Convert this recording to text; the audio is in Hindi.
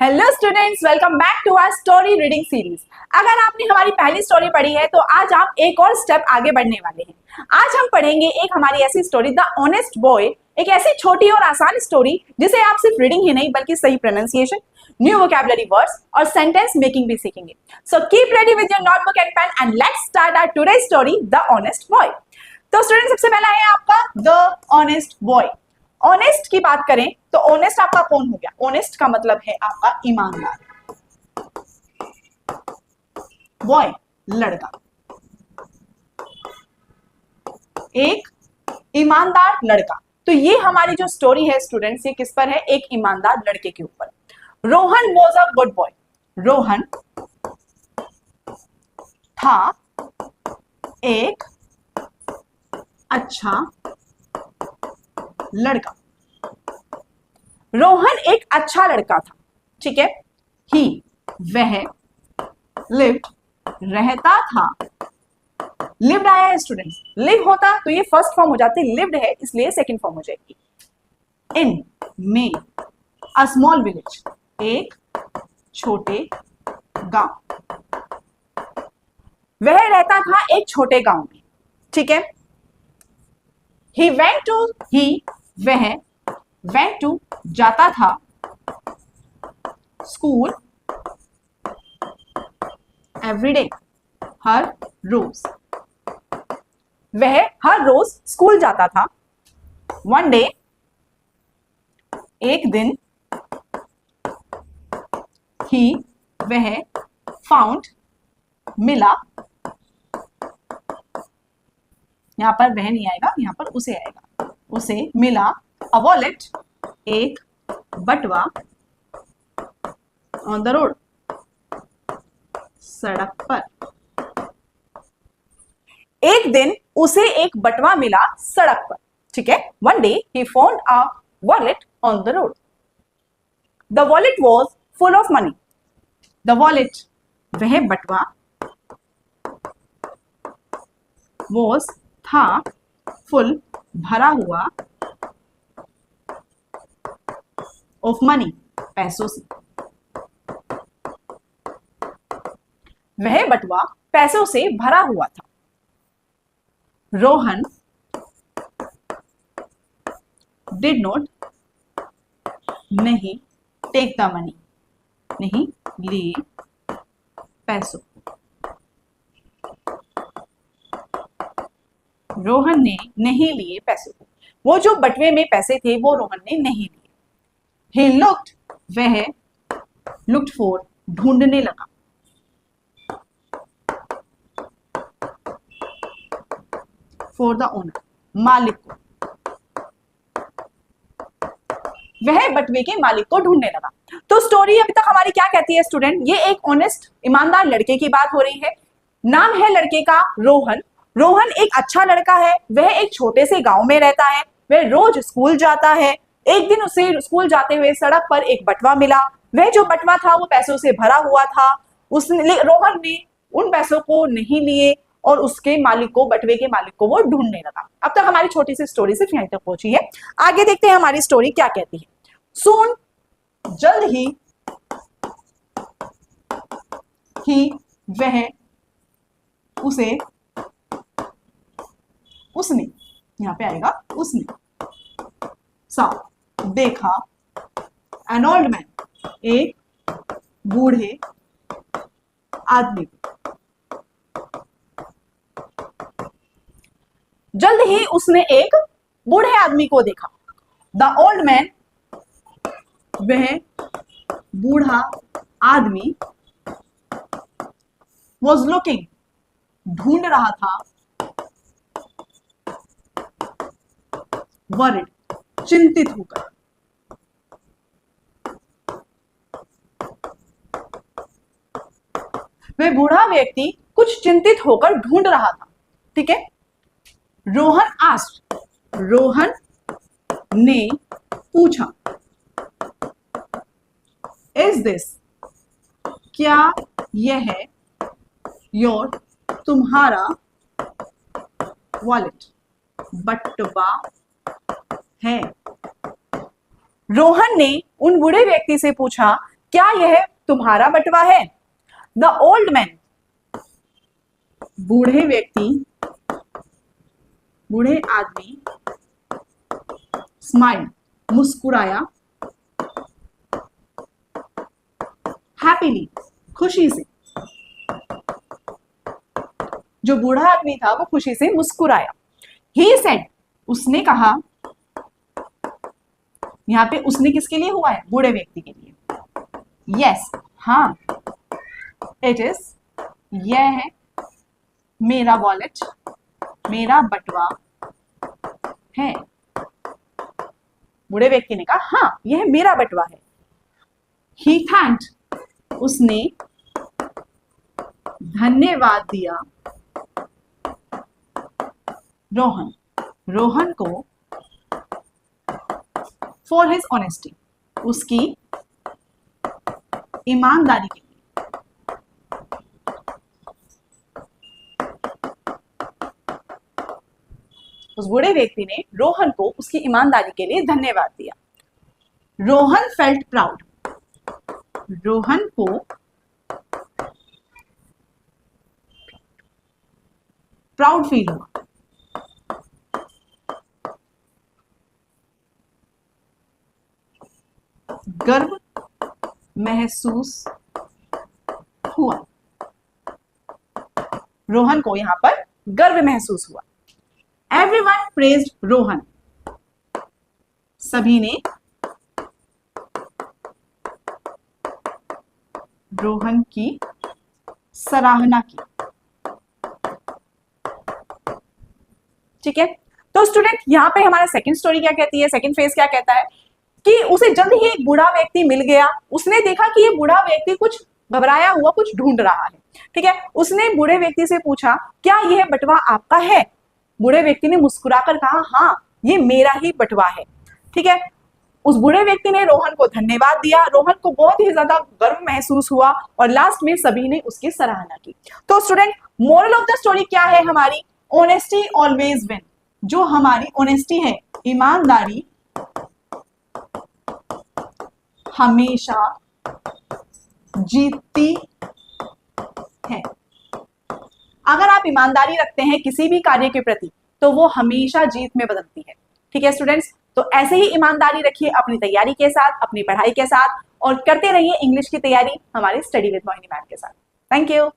Hello students, welcome back to our story reading series. अगर आपने हमारी पहली स्टोरी पढ़ी है तो आज आप एक और स्टेप आगे बढ़ने वाले हैं। आज हम पढ़ेंगे एक हमारी ऐसी स्टोरी, द ऑनेस्ट बॉय। एक ऐसी छोटी और आसान स्टोरी जिसे आप सिर्फ रीडिंग ही नहीं बल्कि सही प्रोनाउंसिएशन, न्यू वोकैबुलरी वर्ड्स और सेंटेंस मेकिंग भी सीखेंगे। So keep ready with your notebook and pen and let's start our today story, the honest boy. तो स्टूडेंट, सबसे पहला है आपका द ऑनेस्ट बॉय। ऑनेस्ट की बात करें तो ऑनेस्ट आपका कौन हो गया? ऑनेस्ट का मतलब है आपका ईमानदार। बॉय लड़का, एक ईमानदार लड़का। तो ये हमारी जो स्टोरी है स्टूडेंट्स, ये किस पर है? एक ईमानदार लड़के के ऊपर। Rohan was a good boy. Rohan था एक अच्छा लड़का। रोहन एक अच्छा लड़का था, ठीक है। ही वह, लिव्ड रहता था। लिव्ड आया है स्टूडेंट्स, लिव होता तो ये फर्स्ट फॉर्म हो जाती, लिव्ड है इसलिए सेकंड फॉर्म हो जाएगी। इन में अ स्मॉल विलेज, एक छोटे गांव। वह रहता था एक छोटे गांव में, ठीक है। ही वह went to जाता था स्कूल एवरी डे, हर रोज। वह हर रोज स्कूल जाता था। वन डे एक दिन, ही वह फाउंड मिला, यहां पर वह नहीं आएगा, यहां पर उसे आएगा, उसे मिला a wallet, एक बटवा, on the road, सड़क पर। एक दिन उसे एक बटवा मिला सड़क पर, ठीक है। One day he found a wallet on the road. The wallet was full of money. The wallet, वह बटवा, was था full भरा हुआ, ऑफ मनी पैसों से। वह बटवा पैसों से भरा हुआ था। रोहन डिड नॉट, नहीं, टेक द मनी, नहीं लिए पैसों। रोहन ने नहीं लिए पैसों को, वो जो बटवे में पैसे थे वो रोहन ने नहीं लिए। He looked, वह looked for, ढूंढने लगा। For the owner, मालिक को। वह बटवे के मालिक को ढूंढने लगा। तो स्टोरी अभी तक हमारी क्या कहती है स्टूडेंट? ये एक ऑनेस्ट ईमानदार लड़के की बात हो रही है। नाम है लड़के का रोहन। रोहन एक अच्छा लड़का है, वह एक छोटे से गांव में रहता है, वह रोज स्कूल जाता है। एक दिन उसे स्कूल जाते हुए सड़क पर एक बटवा मिला। वह जो बटवा था वो पैसों से भरा हुआ था। रोहन ने उन पैसों को नहीं लिए और उसके मालिक को, बटवे के मालिक को वो ढूंढने लगा। अब तक हमारी छोटी सी स्टोरी सिर्फ यहीं तक पहुंची है। आगे देखते हैं हमारी स्टोरी क्या कहती है। सून, जल्द ही वह, उसे, उसने, यहां पे आएगा उसने, सा, देखा, एन ओल्ड मैन, एक बूढ़े आदमी। जल्द ही उसने एक बूढ़े आदमी को देखा। द ओल्ड मैन, वह बूढ़ा आदमी, वॉज लुकिंग, ढूंढ रहा था, वरिड, चिंतित होकर। वह बूढ़ा व्यक्ति कुछ चिंतित होकर ढूंढ रहा था, ठीक है। रोहन आस्क्ड, रोहन ने पूछा, इज दिस, क्या यह है, योर, तुम्हारा, वॉलेट, बटवा है। रोहन ने उन बूढ़े व्यक्ति से पूछा, क्या यह तुम्हारा बटवा है? द ओल्ड मैन, बूढ़े व्यक्ति, बूढ़े आदमी, स्माइल, मुस्कुराया, हैप्पीली, खुशी से। जो बूढ़ा आदमी था वो खुशी से मुस्कुराया। ही सेड, उसने कहा, यहां पे उसने किसके लिए हुआ है? बूढ़े व्यक्ति के लिए। यस, हाँ, इट इज, यह है मेरा वॉलेट, मेरा बटवा है। बूढ़े व्यक्ति ने कहा, हाँ, यह मेरा बटवा है। ही थैंक्ड, उसने धन्यवाद दिया रोहन, रोहन को फॉर हिज ऑनेस्टी, उसकी ईमानदारी के लिए। उस बूढ़े व्यक्ति ने रोहन को उसकी ईमानदारी के लिए धन्यवाद दिया। रोहन फेल्ट प्राउड, रोहन को प्राउड फील हुआ। गर्व महसूस हुआ। रोहन को यहां पर गर्व महसूस हुआ। एवरीवन प्रेज्ड रोहन, सभी ने रोहन की सराहना की। ठीक है, तो स्टूडेंट यहां पे हमारा सेकंड स्टोरी क्या कहती है, सेकंड फेज क्या कहता है कि उसे जल्द ही एक बूढ़ा व्यक्ति मिल गया। उसने देखा कि ये बूढ़ा व्यक्ति कुछ घबराया हुआ कुछ ढूंढ रहा है। ठीक है, उसने बूढ़े व्यक्ति से पूछा, क्या यह बटवा आपका है? बूढ़े व्यक्ति ने मुस्कुराकर कहा, हाँ, ये मेरा ही बटवा है। ठीक है, उस बूढ़े व्यक्ति ने रोहन को धन्यवाद दिया। रोहन को बहुत ही ज्यादा गर्व महसूस हुआ और लास्ट में सभी ने उसकी सराहना की। तो student, moral of the story क्या है हमारी? Honesty always win. जो हमारी ऑनेस्टी है, ईमानदारी हमेशा जीतती है। अगर आप ईमानदारी रखते हैं किसी भी कार्य के प्रति तो वो हमेशा जीत में बदलती है। ठीक है स्टूडेंट्स, तो ऐसे ही ईमानदारी रखिए अपनी तैयारी के साथ, अपनी पढ़ाई के साथ, और करते रहिए इंग्लिश की तैयारी हमारी स्टडी विद मोहिनी मैम के साथ। Thank you.